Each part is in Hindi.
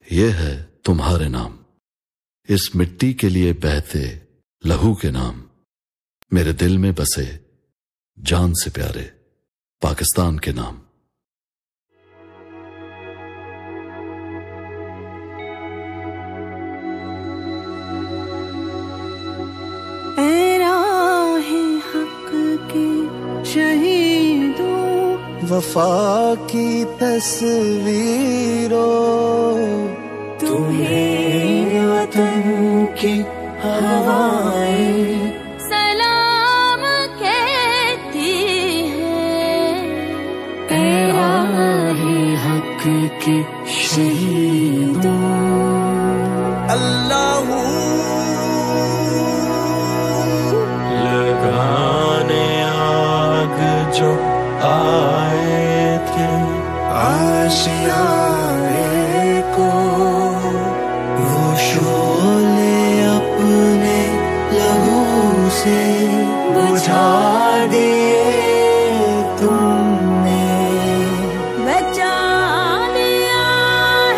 ये है तुम्हारे नाम, इस मिट्टी के लिए बहते लहू के नाम, मेरे दिल में बसे जान से प्यारे पाकिस्तान के नाम। ऐ राहे हक के शहीदों, वफा की तस्वीरों, तुम्हें वतन की हवाएं सलाम कहती हैं। ऐ राहे हक के शहीदों, अल्लाहू लगाने आग जो आए थे आशियाए को, वो शोले अपने लहू से बुझा दिए तुमने। बचा लिया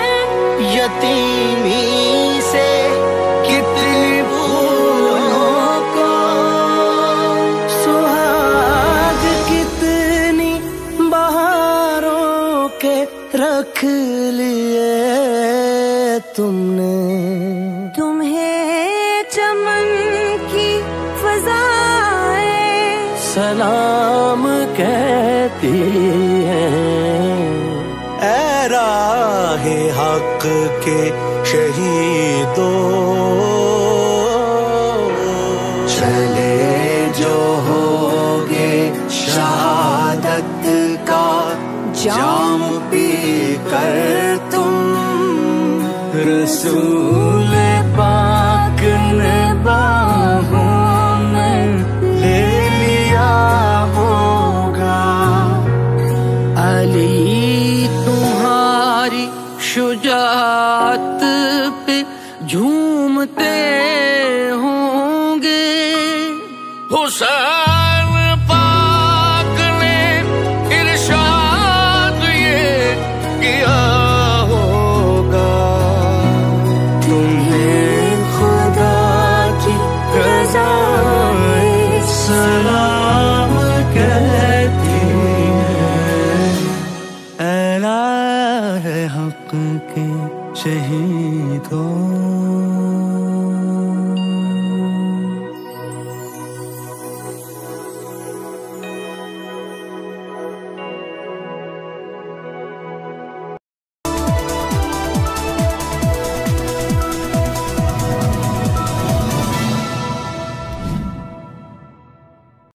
है यतीमी से कितनी भूलों को, सुहाग कितनी बहारों के रख लिए तुमने। तुम्हें चमन की फज़ाएं सलाम कहती हैं। ऐ राहे हक के शहीदों, चले जो होगे शहादत का जाम पी कर तुम, रसूल पाक ने बाहों में ले लिया होगा। अली तुम्हारी शुजाअत पे झूमते होंगे, हुसैन पाक ने इरशाद ये किया होगा। तुम्हें खुदा की रज़ाएं सलाम कहती हैं। ऐ राहे हक के शहीदों।